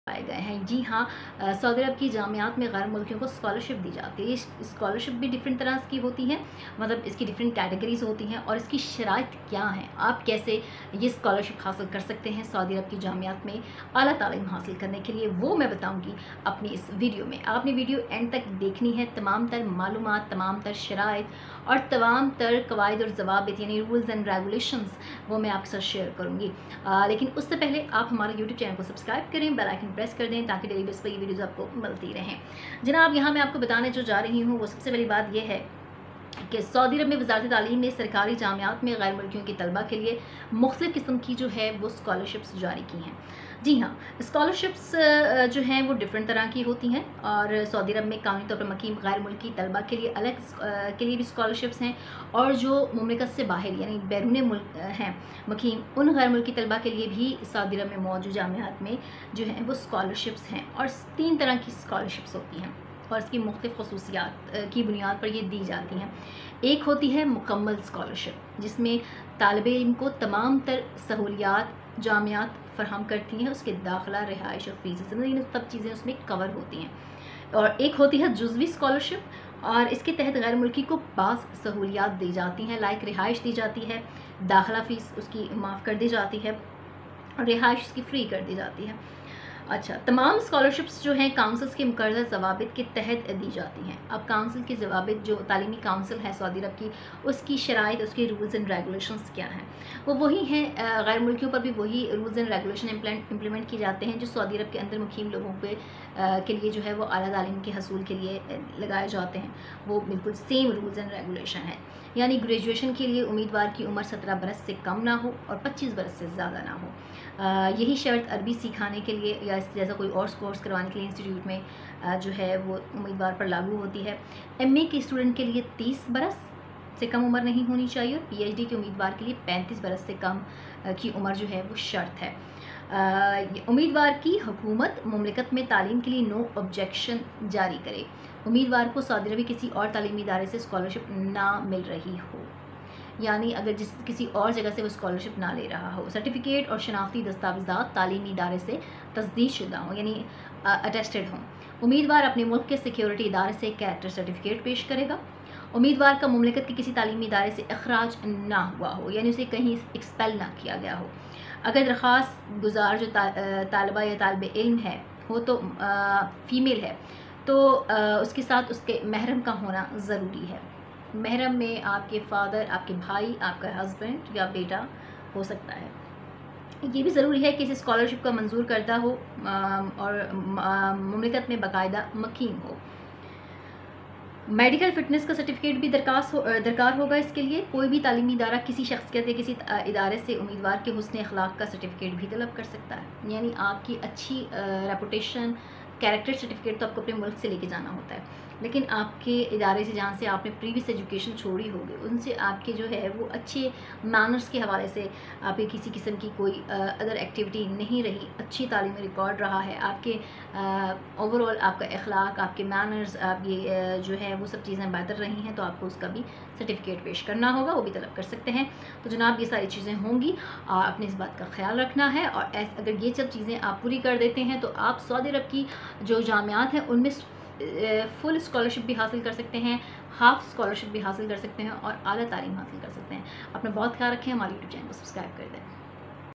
पाए गए हैं। जी हाँ, सऊदी अरब की जामियात में गैर मुल्कियों को स्कॉलरशिप दी जाती है। स्कॉलरशिप भी डिफरेंट तरह की होती हैं, मतलब इसकी डिफरेंट कैटेगरीज होती हैं और इसकी शराइत क्या हैं, आप कैसे ये स्कॉलरशिप हासिल कर सकते हैं सऊदी अरब की जामियात में आला तालीम हासिल करने के लिए, वो मैं बताऊँगी अपनी इस वीडियो में। आपने वीडियो एंड तक देखनी है। तमाम तर मालूमात, तमाम तर शराइत और तमाम तर कवायद और ज़वाबित यानी रूल्स एंड रेगुलेशंस वो मैं आपके साथ शेयर करूँगी। लेकिन उससे पहले आप हमारे यूट्यूब चैनल को सब्सक्राइब करें, बेल आइकन प्रेस कर दें ताकि डेली बेस पर ये वीडियोज़ आपको मिलती रहें। जनाब, यहाँ मैं आपको बताने जो जा रही हूँ वो सबसे पहली बात यह है कि सऊदी अरब में वज़ारत तालीम ने सरकारी जामियात में गैर मुल्कियों की तलबा के लिए मुख्तलिफ़ किस्म की जो है वो स्कॉलरशिप्स जारी की हैं। जी हाँ, स्कॉलरशिप्स जो हैं वो डिफरेंट तरह की होती हैं और सऊदी अरब में कानूनी तौर पर मकीम गैर मुल्की तलबा के लिए अलग के लिए भी स्कॉलरशिप्स हैं और जो मुमलिकत से बाहर यानी बैरून मुल्क हैं मकीम, उन गैर मुल्की तलबा के लिए भी सऊदी अरब में मौजूद जामियात में जो हैं वो स्कॉलरशिप्स हैं और 3 तरह की स्कॉलरशिप्स होती हैं और इसकी मुख्तलिफ़ खसूसियात की बुनियाद पर ये दी जाती हैं। एक होती है मुकम्मल स्कॉलरशिप, जिसमें तालिब इल्म को तमाम तर सहूलियात जामियात फराहम करती हैं, उसके दाखिला, रिहाइश और फ़ीस सब चीज़ें उसमें कवर होती हैं। और एक होती है जुज़वी स्कॉलरशिप और इसके तहत गैर मुल्की को बास सहूलियात दी जाती हैं, लाइक रिहाइश दी जाती है, दाखिला फ़ीस उसकी माफ़ कर दी जाती है और रिहाइश उसकी फ़्री कर दी जाती है। अच्छा, तमाम स्कॉलरशिप्स जो हैं काउंसिल्स के मुकर्रर ज़वाबित के तहत दी जाती हैं। अब काउंसिल के ज़वाबित, जो तालीमी काउंसिल है सऊदी अरब की, उसकी शराइत, उसके रूल्स एंड रेगुलेशंस क्या हैं, वो वही हैं। गैर मुल्कियों पर भी वही रूल्स एंड रेगुलेशन इम्प्लीमेंट किए जाते हैं जो सऊदी अरब के अंदर मुकीम लोगों के लिए जो है वो आला तालीम के हसूल के लिए लगाए जाते हैं। वो बिल्कुल सेम रूल्स एंड रेगुलेशन है। यानी ग्रेजुएशन के लिए उम्मीदवार की उम्र 17 बरस से कम ना हो और 25 बरस से ज़्यादा ना हो। यही शर्त अरबी सिखाने के लिए या इस जैसा कोई और कोर्स करवाने के लिए इंस्टीट्यूट में जो है वो उम्मीदवार पर लागू होती है। एमए के स्टूडेंट के लिए 30 बरस से कम उम्र नहीं होनी चाहिए और पीएचडी के उम्मीदवार के लिए 35 बरस से कम की उम्र जो है वो शर्त है। उम्मीदवार की हुकूमत मुमलिकत में तालीम के लिए नो ऑब्जेक्शन जारी करे। उम्मीदवार को सऊदी अरब के किसी और तालीमी इदारे से स्कॉलरशिप ना मिल रही हो, यानी अगर किसी और जगह से वो स्कॉलरशिप ना ले रहा हो, सर्टिफिकेट और शनाख्ती दस्तावेज़ात तालीमी इदारे से तस्दीक शुदा हों यानी अटेस्टेड हों। उम्मीदवार अपने मुल्क के सिक्योरिटी इदारे से कैरेक्टर सर्टिफिकेट पेश करेगा। उम्मीदवार का मुमलिकत के किसी तालीमी इदारे से अखराज ना हुआ हो, यानी उसे कहीं एक्सपेल ना किया गया हो। अगर दरख्वास्त गुजार जो तालबा या तालिब इल्म है हो तो फ़ीमेल है तो उसके साथ उसके महरम का होना ज़रूरी है। महरम में आपके फादर, आपके भाई, आपका हस्बैंड या बेटा हो सकता है। ये भी ज़रूरी है कि इस स्कॉलरशिप का मंजूर करदा हो और मुमलिकत में बाकायदा मकीम हो। मेडिकल फ़िटनेस का सर्टिफिकेट भी दरकार होगा इसके लिए। कोई भी तालीमी इदारा किसी शख्सियत या किसी इदारे से उम्मीदवार के हुस्न अखलाक का सर्टिफिकेट भी तलब कर सकता है, यानी आपकी अच्छी रेपुटेशन, कैरेक्टर सर्टिफिकेट तो आपको अपने मुल्क से लेके जाना होता है, लेकिन आपके इदारे से जहाँ से आपने प्रीवियस एजुकेशन छोड़ी होगी उनसे आपके जो है वो अच्छे मैनर्स के हवाले से आपकी किसी किस्म की कोई अदर एक्टिविटी नहीं रही, अच्छी तालीमी रिकॉर्ड रहा है, आपके ओवरऑल आपका अखलाक, आपके मैनर्स, आप ये जो है वो सब चीज़ें बेहतर रही हैं तो आपको उसका भी सर्टिफिकेट पेश करना होगा, वो भी तलब कर सकते हैं। तो जनाब, ये सारी चीज़ें होंगी, आपने इस बात का ख्याल रखना है और अगर ये सब चीज़ें आप पूरी कर देते हैं तो आप सऊदी अरब की जो जामियात हैं उनमें फुल स्कॉलरशिप भी हासिल कर सकते हैं, हाफ स्कॉलरशिप भी हासिल कर सकते हैं और आला तालीम हासिल कर सकते हैं। अपना बहुत ख्याल रखें, हमारे यूट्यूब चैनल को सब्सक्राइब कर दें।